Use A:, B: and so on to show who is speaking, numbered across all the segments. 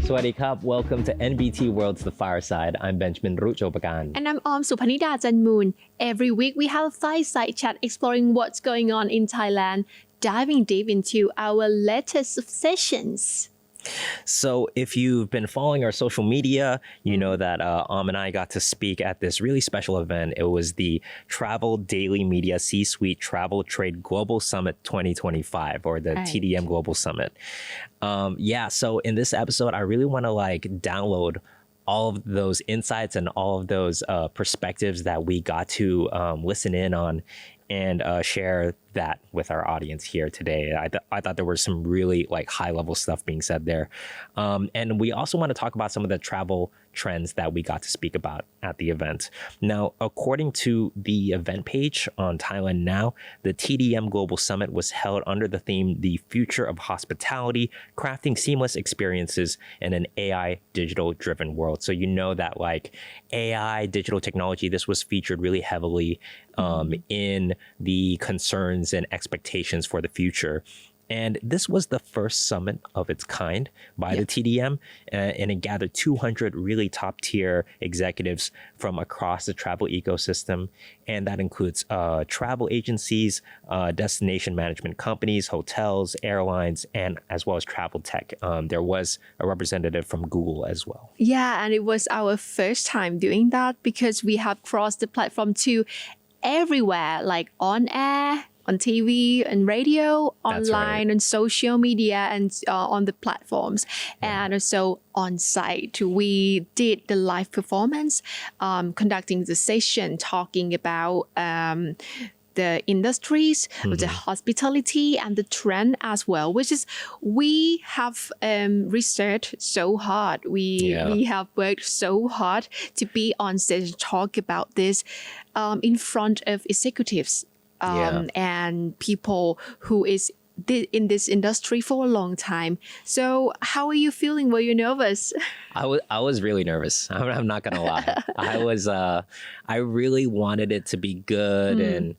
A: Swadikap, welcome to NBT World's The Fireside. I'm Benjamin Rujopakarn.
B: And I'm Suphanida Janmoon. Every week we have a Fireside chat exploring what's going on in Thailand, diving deep into our latest obsessions.
A: So if you've been following our social media, you know that and I got to speak at this really special event. It was the Travel Daily Media C-Suite Travel Trade Global Summit 2025, or the TDM Global Summit. So in this episode, I really want to download all of those insights and all of those perspectives that we got to listen in on and share that with our audience here today. I thought there was some really high level stuff being said there. And we also want to talk about some of the travel trends that we got to speak about at the event. Now, according to the event page on Thailand Now, the TDM Global Summit was held under the theme, The Future of Hospitality, Crafting Seamless Experiences in an AI Digital Driven World. So you know that AI, digital technology, this was featured really heavily in the concerns and expectations for the future. And this was the first summit of its kind by the TDM, and it gathered 200 really top tier executives from across the travel ecosystem. And that includes travel agencies, destination management companies, hotels, airlines, and as well as travel tech. There was a representative from Google as well.
B: Yeah, and it was our first time doing that because we have crossed the platform to everywhere, like on air, on TV and radio, online, on social media, and on the platforms, and also on site. We did the live performance, conducting the session, talking about the industries, the hospitality, and the trend as well, which is we have researched so hard. We have worked so hard to be on stage and talk about this in front of executives. And people who is in this industry for a long time. So how are you feeling? Were you nervous?
A: I was really nervous. I'm not gonna lie. I really wanted it to be good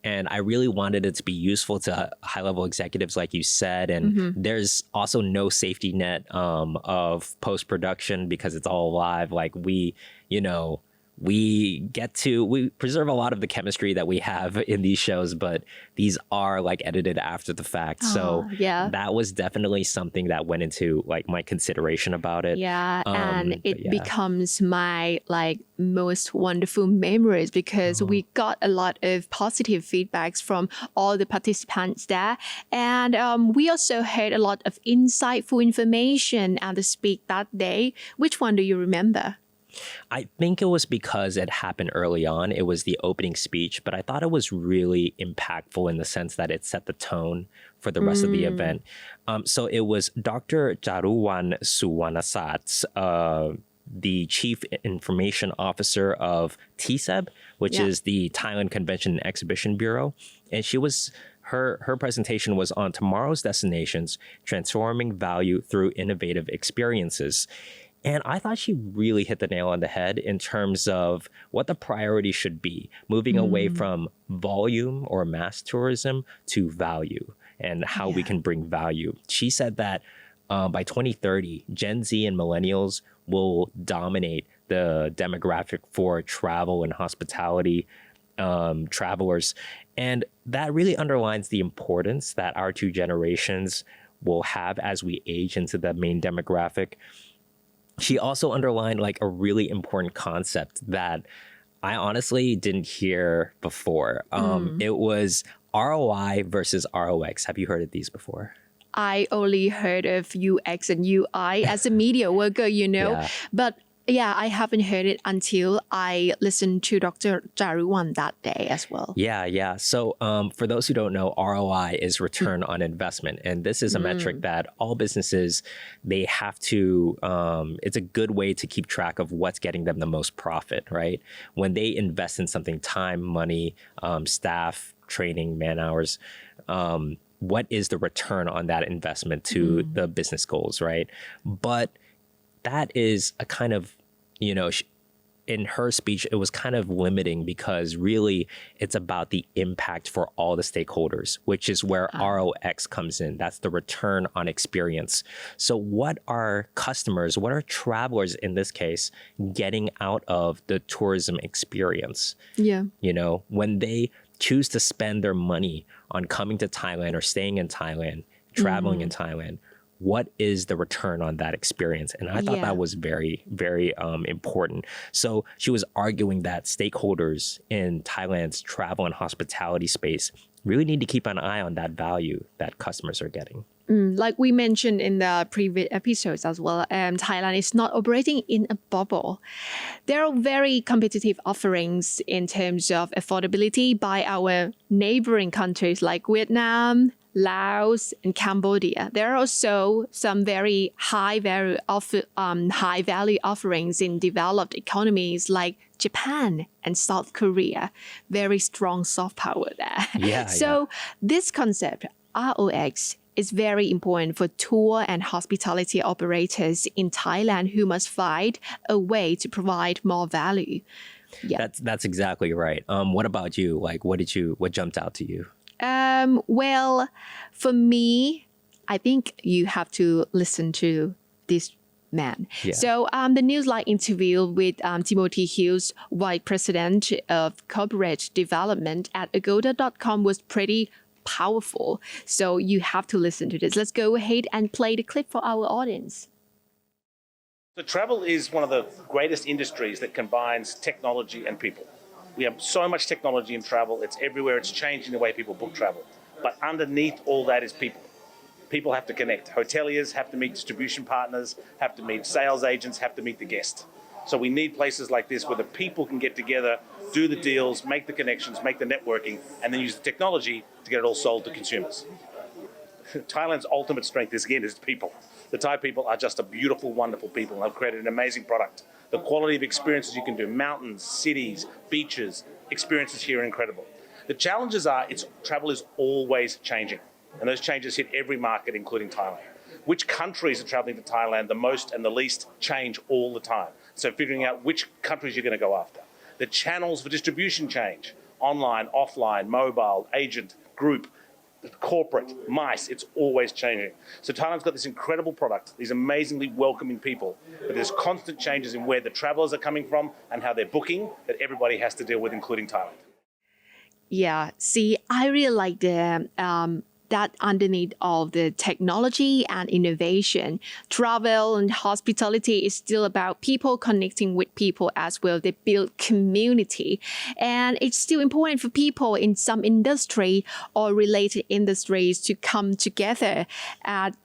A: and I really wanted it to be useful to high level executives, like you said. And there's also no safety net of post production because it's all live. We preserve a lot of the chemistry that we have in these shows, but these are edited after the fact. So that was definitely something that went into my consideration about it.
B: And it becomes my most wonderful memories because we got a lot of positive feedbacks from all the participants there. And we also heard a lot of insightful information at the speak that day. Which one do you remember?
A: I think it was because it happened early on. It was the opening speech, but I thought it was really impactful in the sense that it set the tone for the rest of the event. So it was Dr. Jaruwan Suwanasat, the Chief Information Officer of TSEB, which is the Thailand Convention and Exhibition Bureau. And her presentation was on tomorrow's destinations, transforming value through innovative experiences. And I thought she really hit the nail on the head in terms of what the priority should be, moving away from volume or mass tourism to value and how we can bring value. She said that by 2030, Gen Z and millennials will dominate the demographic for travel and hospitality travelers. And that really underlines the importance that our two generations will have as we age into the main demographic. She also underlined a really important concept that I honestly didn't hear before. It was ROI versus ROX. Have you heard of these before?
B: I only heard of UX and UI as a media worker, but I haven't heard it until I listened to Dr. Jaruwan that day as well.
A: So for those who don't know, ROI is return on investment. And this is a metric that all businesses, they have to, it's a good way to keep track of what's getting them the most profit, right? When they invest in something, time, money, staff, training, man hours, what is the return on that investment to the business goals, right? But that is a kind of, in her speech, it was kind of limiting because really it's about the impact for all the stakeholders, which is where ROX comes in. That's the return on experience. So what are customers, what are travelers in this case getting out of the tourism experience?
B: Yeah.
A: You know, when they choose to spend their money on coming to Thailand or staying in Thailand, traveling in Thailand, what is the return on that experience? And I thought that was very, very important. So she was arguing that stakeholders in Thailand's travel and hospitality space really need to keep an eye on that value that customers are getting.
B: Like we mentioned in the previous episodes as well, Thailand is not operating in a bubble. There are very competitive offerings in terms of affordability by our neighboring countries like Vietnam, Laos, and Cambodia. There are also some very high value offerings in developed economies like Japan and South Korea. Very strong soft power there. So this concept, ROX, is very important for tour and hospitality operators in Thailand who must find a way to provide more value. Yeah.
A: That's exactly right. What about you? Like, what jumped out to you?
B: Well, for me, I think you have to listen to this man.
A: Yeah.
B: So the Newsline interview with Timothy Hughes, Vice President of Corporate Development at Agoda.com was pretty powerful. So you have to listen to this. Let's go ahead and play the clip for our audience.
C: So travel is one of the greatest industries that combines technology and people. We have so much technology in travel. It's everywhere. It's changing the way people book travel. But underneath all that is people. People have to connect. Hoteliers have to meet distribution partners, have to meet sales agents, have to meet the guest. So we need places like this where the people can get together, do the deals, make the connections, make the networking, and then use the technology to get it all sold to consumers. Thailand's ultimate strength is people. The Thai people are just a beautiful, wonderful people, and they've created an amazing product. The quality of experiences you can do, mountains, cities, beaches, experiences here are incredible. The challenges are, travel is always changing, and those changes hit every market, including Thailand. Which countries are traveling to Thailand the most and the least change all the time. So figuring out which countries you're going to go after. The channels for distribution change, online, offline, mobile, agent, group, corporate, MICE, it's always changing. So Thailand's got this incredible product, these amazingly welcoming people, but there's constant changes in where the travelers are coming from and how they're booking that everybody has to deal with, including Thailand.
B: Yeah, see, I really like that underneath all the technology and innovation, travel and hospitality is still about people connecting with people as well. They build community. And it's still important for people in some industry or related industries to come together at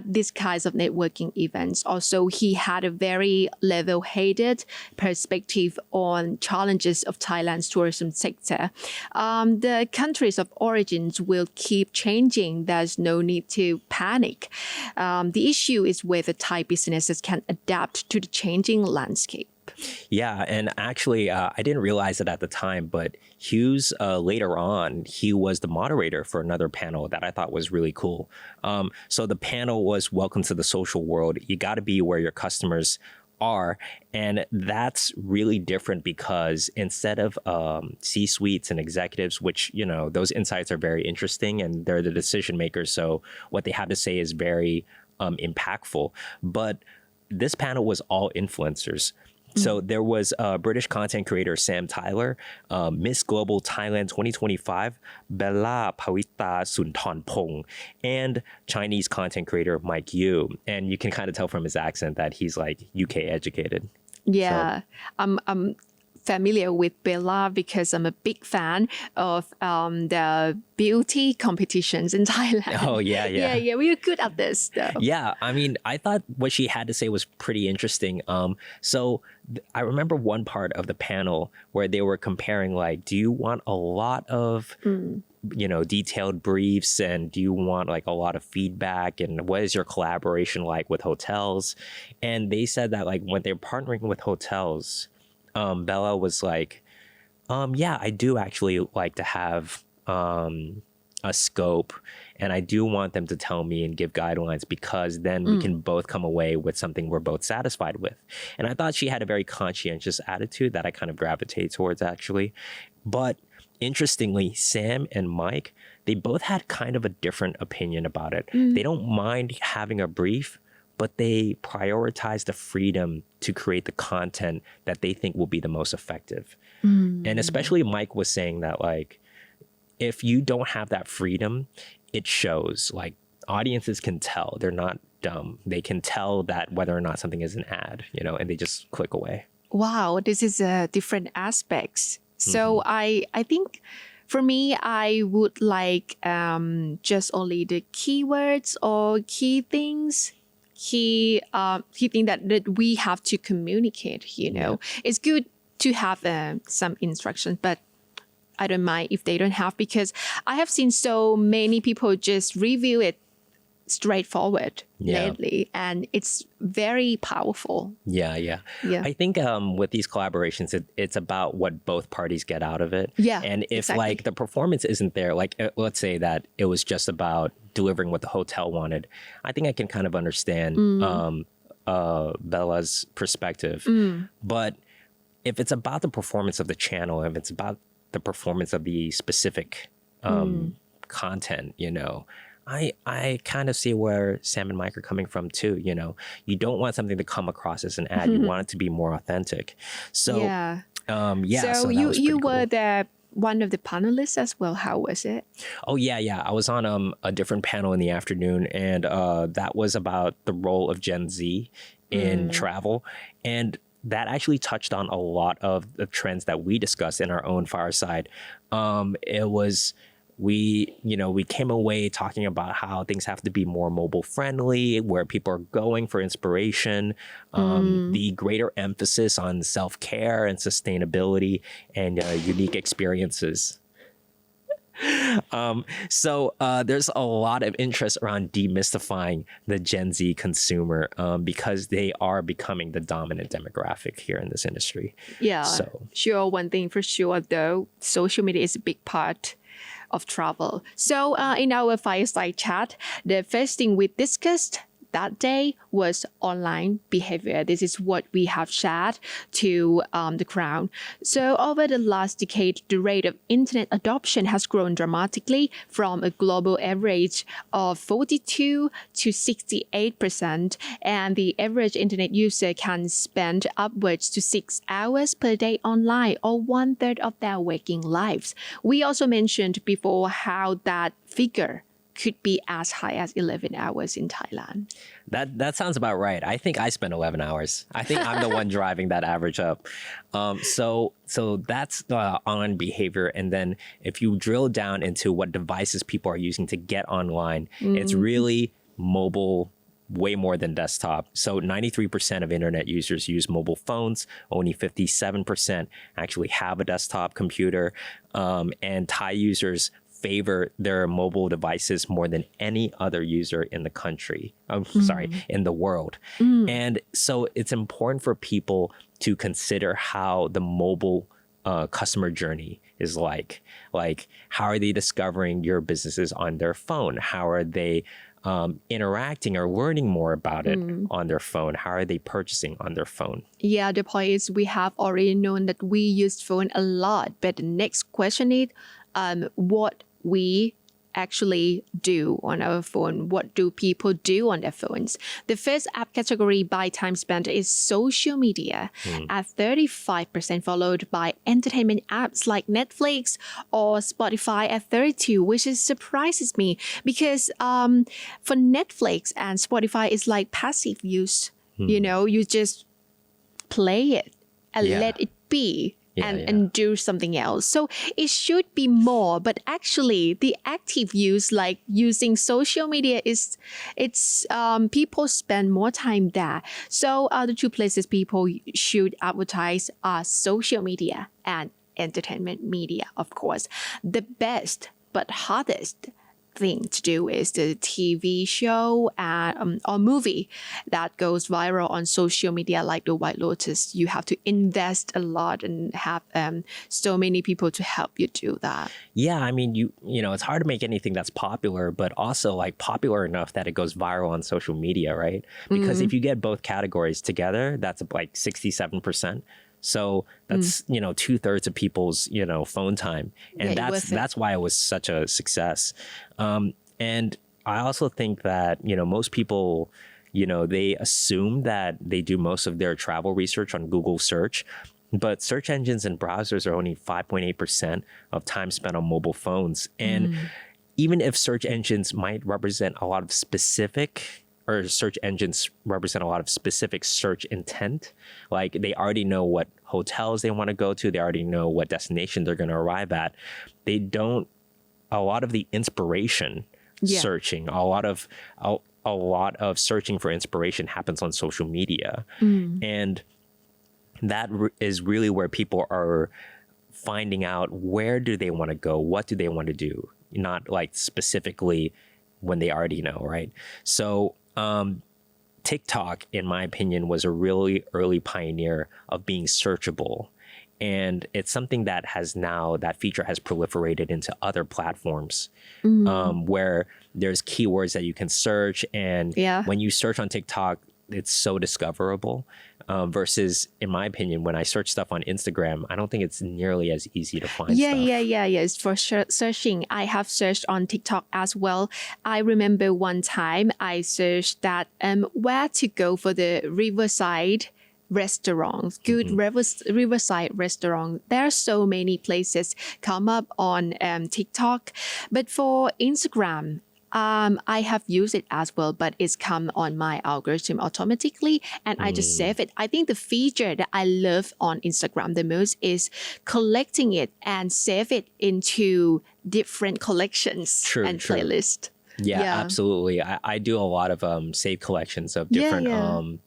B: these kinds of networking events. Also, he had a very level-headed perspective on challenges of Thailand's tourism sector. The countries of origins will keep changing. There's no need to panic. The issue is whether Thai businesses can adapt to the changing landscape.
A: Yeah, and actually, I didn't realize it at the time, but Hughes, later on, he was the moderator for another panel that I thought was really cool. So the panel was Welcome to the Social World. You got to be where your customers are. And that's really different because instead of C-suites and executives, which, you know, those insights are very interesting and they're the decision makers. So what they have to say is very impactful. But this panel was all influencers. So there was British content creator Sam Tyler, Miss Global Thailand 2025, Bella Pawita Sunthornpong, and Chinese content creator Mike Yu. And you can kind of tell from his accent that he's like UK educated.
B: Yeah, so. I'm familiar with Bella because I'm a big fan of the beauty competitions in Thailand.
A: Oh, yeah.
B: Yeah, we are good at this, though.
A: Yeah, I mean, I thought what she had to say was pretty interesting. So I remember one part of the panel where they were comparing, like, do you want a lot of, you know, detailed briefs, and do you want like a lot of feedback, and what is your collaboration like with hotels? And they said that like when they're partnering with hotels, Bella was like, yeah, I do actually like to have a scope, and I do want them to tell me and give guidelines, because then we can both come away with something we're both satisfied with. And I thought she had a very conscientious attitude that I kind of gravitate towards, actually. But interestingly, Sam and Mike, they both had kind of a different opinion about it. They don't mind having a brief, but they prioritize the freedom to create the content that they think will be the most effective. And especially Mike was saying that, like, if you don't have that freedom, it shows. Like, audiences can tell. They're not dumb. They can tell that whether or not something is an ad, you know, and they just click away.
B: Wow, this is different aspects. So I think for me, I would like just only the keywords or key things. Key thing that we have to communicate, you know. It's good to have some instructions, but I don't mind if they don't have, because I have seen so many people just review it straightforward lately, and it's very powerful.
A: Yeah. I think with these collaborations, it's about what both parties get out of it.
B: Yeah,
A: and if
B: exactly.
A: like the performance isn't there, like let's say that it was just about delivering what the hotel wanted, I think I can kind of understand Bella's perspective. But if it's about the performance of the channel, if it's about the performance of the specific content, you know, I kind of see where Sam and Mike are coming from too. You know, you don't want something to come across as an ad. You want it to be more authentic. So
B: so you were one of the panelists as well. How was it?
A: Oh yeah. I was on a different panel in the afternoon, and that was about the role of Gen Z in travel, and that actually touched on a lot of the trends that we discussed in our own Fireside. We came away talking about how things have to be more mobile friendly, where people are going for inspiration, the greater emphasis on self-care and sustainability, and unique experiences. So there's a lot of interest around demystifying the Gen Z consumer, because they are becoming the dominant demographic here in this industry.
B: Yeah,
A: so
B: sure. One thing for sure, though, social media is a big part of travel. So in our Fireside chat, the first thing we discussed that day was online behavior. This is what we have shared to the crowd. So over the last decade, the rate of internet adoption has grown dramatically from a global average of 42 to 68%. And the average internet user can spend upwards to 6 hours per day online, or 1/3 of their waking lives. We also mentioned before how that figure could be as high as 11 hours in Thailand.
A: That sounds about right. I think I spend 11 hours. I think I'm the one driving that average up. So that's the online behavior. And then if you drill down into what devices people are using to get online, it's really mobile, way more than desktop. So 93% of internet users use mobile phones. Only 57% actually have a desktop computer. And Thai users favor their mobile devices more than any other user in the country. In the world. And so it's important for people to consider how the mobile customer journey is like. Like, how are they discovering your businesses on their phone? How are they interacting or learning more about it on their phone? How are they purchasing on their phone?
B: Yeah, the point is we have already known that we use phone a lot. But the next question is, what we actually do on our phone. What do people do on their phones? The first app category by time spent is social media at 35%, followed by entertainment apps like Netflix or Spotify at 32%, which surprises me because for Netflix and Spotify, it's like passive use. You know, you just play it and let it be. And do something else. So it should be more, but actually the active use, like using social media, it's people spend more time there. So the two places people should advertise are social media and entertainment media, of course. The best but hardest thing to do is the TV show or movie that goes viral on social media, like The White Lotus. You have to invest a lot and have so many people to help you do that.
A: Yeah, I mean, you know, it's hard to make anything that's popular, but also like popular enough that it goes viral on social media, right? Because if you get both categories together, that's like 67%. So that's, you know, 2/3 of people's, you know, phone time. And that's why it was such a success. And I also think that, you know, most people, you know, they assume that they do most of their travel research on Google search, but search engines and browsers are only 5.8% of time spent on mobile phones. And even if search engines might represent a lot of specific or search engines represent a lot of specific search intent. Like they already know what hotels they want to go to. They already know what destination they're going to arrive at. They don't, a lot of the inspiration searching, a lot of searching for inspiration happens on social media. And that is really where people are finding out where do they want to go? What do they want to do? Not like specifically when they already know, right? So, TikTok, in my opinion, was a really early pioneer of being searchable. And it's something that has now, that feature has proliferated into other platforms where there's keywords that you can search. And when you search on TikTok, it's so discoverable versus, in my opinion, when I search stuff on Instagram, I don't think it's nearly as easy to find stuff.
B: Yes, for sure. Searching, I have searched on TikTok as well. I remember one time I searched that where to go for the riverside restaurants, good riverside restaurant. There are so many places come up on TikTok, but for Instagram, I have used it as well, but it's come on my algorithm automatically and I just save it. I think the feature that I love on Instagram the most is collecting it and save it into different collections and playlists.
A: Yeah, absolutely. I do a lot of save collections of different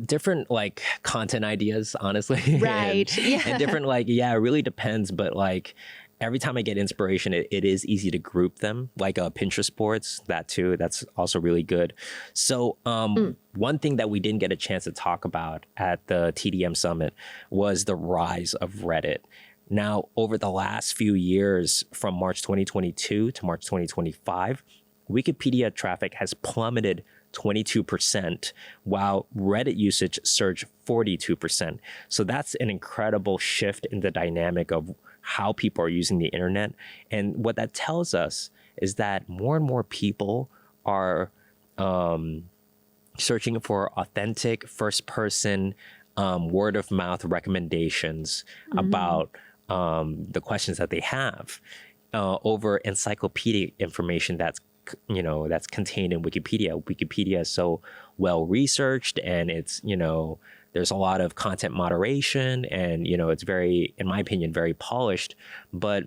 A: different like content ideas, honestly.
B: Right.
A: And different like, it really depends, but like every time I get inspiration, it is easy to group them, like Pinterest boards, that too. That's also really good. So one thing that we didn't get a chance to talk about at the TDM Summit was the rise of Reddit. Now, over the last few years, from March 2022 to March 2025, Wikipedia traffic has plummeted 22%, while Reddit usage surged 42%. So that's an incredible shift in the dynamic of how people are using the internet. And what that tells us is that more and more people are searching for authentic first-person word of mouth recommendations about the questions that they have over encyclopedic information that's contained in Wikipedia. Wikipedia is so well researched, and it's, there's a lot of content moderation, and it's very, in my opinion, very polished. But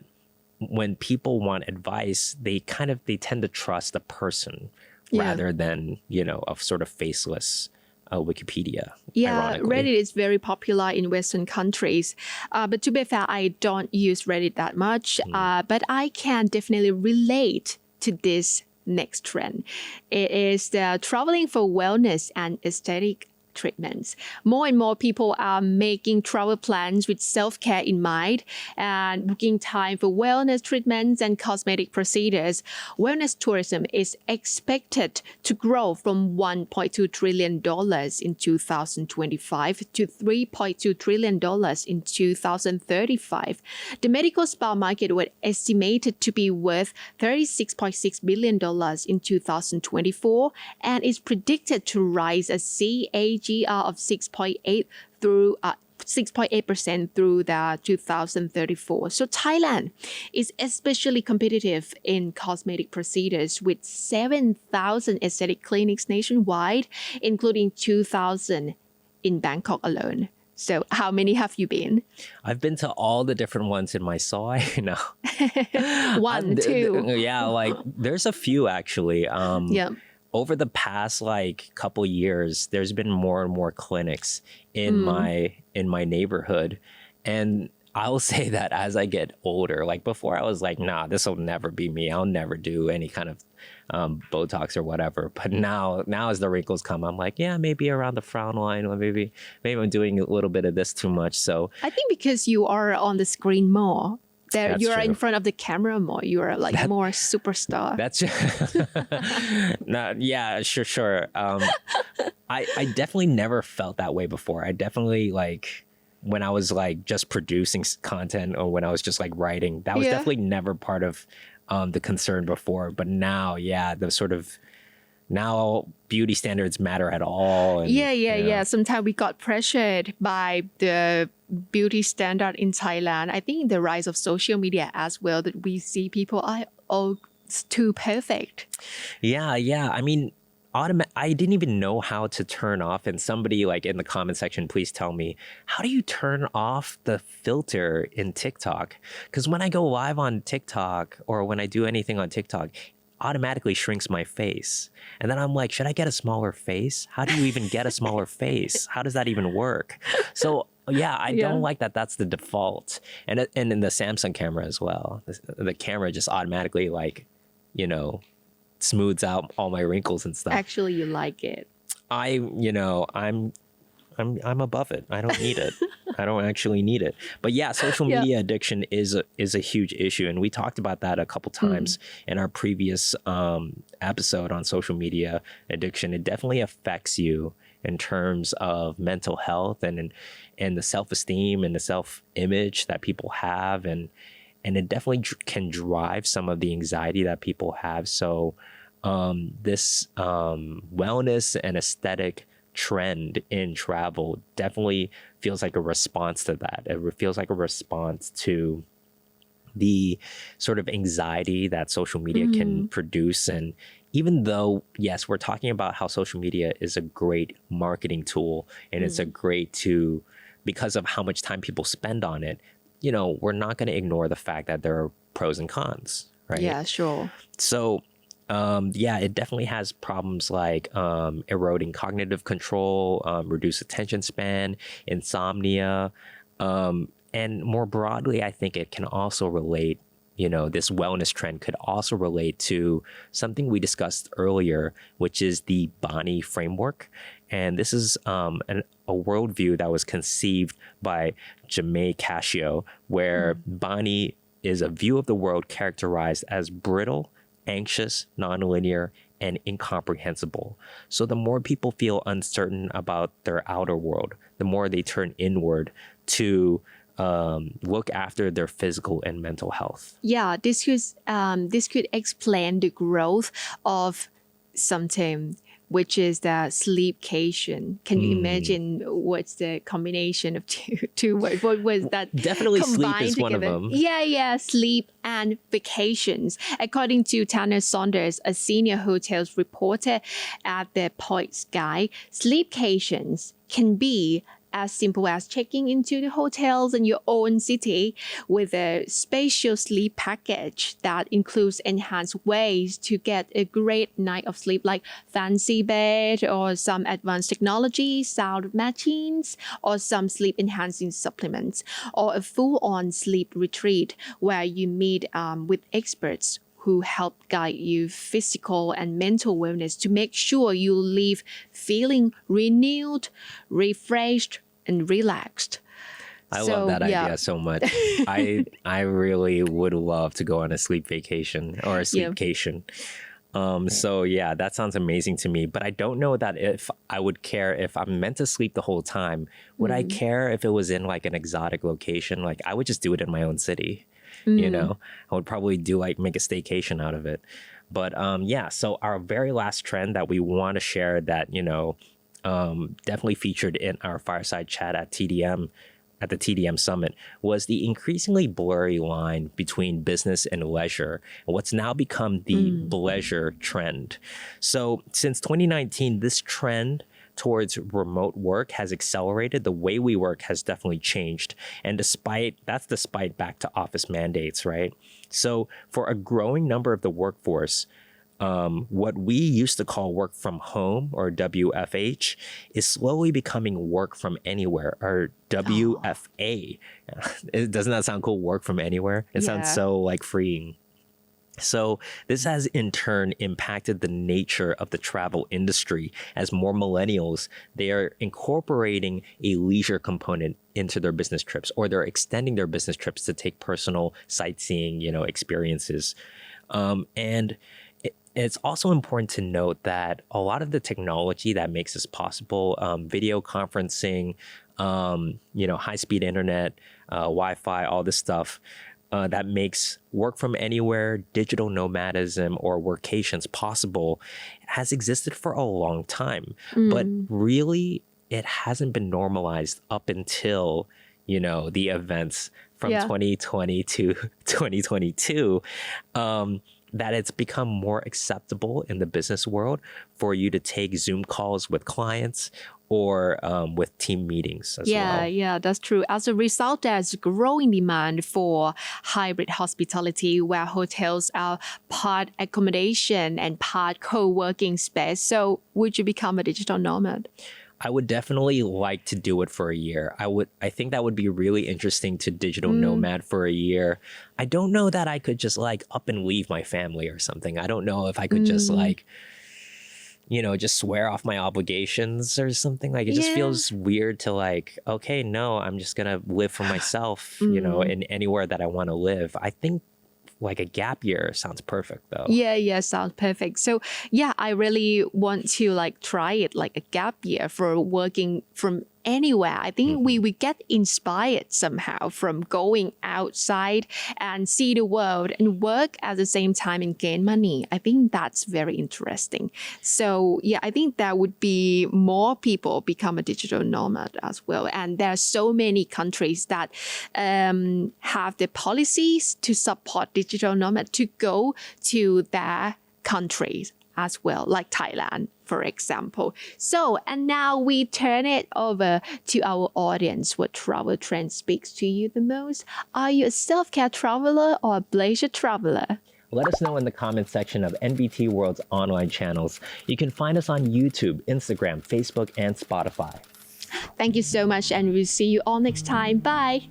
A: when people want advice, they tend to trust the person rather than a sort of faceless Wikipedia.
B: Reddit is very popular in Western countries, but to be fair, I don't use Reddit that much, but I can definitely relate to this next trend. It is the traveling for wellness and aesthetic treatments. More and more people are making travel plans with self-care in mind and booking time for wellness treatments and cosmetic procedures. Wellness tourism is expected to grow from $1.2 trillion in 2025 to $3.2 trillion in 2035. The medical spa market was estimated to be worth $36.6 billion in 2024 and is predicted to rise a CAGR of 6.8% through the 2034. So Thailand is especially competitive in cosmetic procedures with 7,000 aesthetic clinics nationwide, including 2,000 in Bangkok alone. So how many have you been?
A: I've been to all the different ones in my soul.
B: One, two.
A: Like there's a few actually. Over the past couple years, there's been more and more clinics in my neighborhood, and I'll say that as I get older, like before I was like, nah, this will never be me. I'll never do any kind of Botox or whatever. But now as the wrinkles come, I'm like, yeah, maybe around the frown line, or maybe I'm doing a little bit of this too much. So
B: I think because you are on the screen more, there
A: That's
B: you are
A: true.
B: in front of the camera more. You are like more superstar.
A: that's yeah, sure. I definitely never felt that way before. I definitely like when I was like just producing content or when I was just like writing, that was
B: Yeah.
A: definitely never part of the concern before. But now, yeah, the sort of now beauty standards matter at all. And,
B: Yeah. Sometimes we got pressured by the beauty standard in Thailand. I think the rise of social media as well, that we see people are all too perfect.
A: Yeah. I mean, I didn't even know how to turn off. And somebody like in the comment section, please tell me, how do you turn off the filter in TikTok? Because when I go live on TikTok or when I do anything on TikTok, automatically shrinks my face. And then I'm like, should I get a smaller face? How do you even get a smaller face? How does that even work? So yeah, I don't like that that's the default. And in the Samsung camera as well, the camera just automatically like, you know, smooths out all my wrinkles and stuff.
B: Actually, you like it.
A: I'm above it. I don't need it. I don't actually need it. But yeah, social media addiction is a huge issue, and we talked about that a couple times in our previous episode on social media addiction. It definitely affects you in terms of mental health and the self-esteem and the self-image that people have, and it definitely can drive some of the anxiety that people have. So this wellness and aesthetic trend in travel definitely feels like a response to that. It feels like a response to the sort of anxiety that social media can produce. And even though, yes, we're talking about how social media is a great marketing tool and it's a great because of how much time people spend on it, you know, we're not going to ignore the fact that there are pros and cons, right?
B: Yeah, sure.
A: So it definitely has problems like eroding cognitive control, reduced attention span, insomnia. And more broadly, I think it can also relate, you know, this wellness trend could also relate to something we discussed earlier, which is the Bani framework. And this is a worldview that was conceived by Janae Cascio, where Bani is a view of the world characterized as brittle, anxious, nonlinear, and incomprehensible. So the more people feel uncertain about their outer world, the more they turn inward to look after their physical and mental health.
B: Yeah, this could explain the growth of something, which is the sleepcation. Can you imagine what's the combination of two words? What was that?
A: Definitely sleep
B: combined
A: is one of
B: together?
A: them.
B: Yeah, sleep and vacations. According to Tanner Saunders, a senior hotels reporter at the Points Guide, sleepcations can be as simple as checking into the hotels in your own city with a spatial sleep package that includes enhanced ways to get a great night of sleep, like fancy bed or some advanced technology, sound machines, or some sleep enhancing supplements, or a full-on sleep retreat where you meet with experts who help guide you physical and mental wellness to make sure you leave feeling renewed, refreshed, and relaxed.
A: I love that idea so much. I really would love to go on a sleep vacation or a sleepcation. So yeah, that sounds amazing to me. But I don't know that if I would care if I'm meant to sleep the whole time. Would I care if it was in like an exotic location? Like I would just do it in my own city. You know, I would probably make a staycation out of it. But so our very last trend that we want to share that, you know, definitely featured in our fireside chat at the TDM Summit was the increasingly blurry line between business and leisure, and what's now become the bleisure trend. So since 2019, this trend towards remote work has accelerated. The way we work has definitely changed. And despite back to office mandates, right? So for a growing number of the workforce, what we used to call work from home or WFH is slowly becoming work from anywhere or WFA. Doesn't that sound cool? Work from anywhere. It sounds
B: Yeah.
A: so like freeing. So this has in turn impacted the nature of the travel industry as more millennials, they are incorporating a leisure component into their business trips, or they're extending their business trips to take personal sightseeing, experiences. And it's also important to note that a lot of the technology that makes this possible, video conferencing, high-speed internet, Wi-Fi, all this stuff, that makes work from anywhere, digital nomadism, or workations possible has existed for a long time. But really, it hasn't been normalized up until, the events from 2020 to 2022. That it's become more acceptable in the business world for you to take Zoom calls with clients or with team meetings as well.
B: Yeah, that's true. As a result, there's growing demand for hybrid hospitality where hotels are part accommodation and part co-working space. So would you become a digital nomad?
A: I would definitely like to do it for a year. I think that would be really interesting to digital nomad for a year. I don't know that I could just like up and leave my family or something. I don't know if I could just like, just swear off my obligations or something. Like it just feels weird to like, okay, no, I'm just gonna live for myself, in anywhere that I want to live. I think like a gap year sounds perfect though.
B: Yeah, sounds perfect. So yeah, I really want to like try it like a gap year for working from anywhere. I think we get inspired somehow from going outside and see the world and work at the same time and gain money. I think that's very interesting. So yeah, I think there would be more people become a digital nomad as well. And there are so many countries that have the policies to support digital nomad to go to their countries as well, like Thailand, for example. So, and now we turn it over to our audience. What travel trend speaks to you the most? Are you a self-care traveler or a bleisure traveler?
A: Let us know in the comment section of NBT World's online channels. You can find us on YouTube, Instagram, Facebook, and Spotify.
B: Thank you so much, and we'll see you all next time. Bye.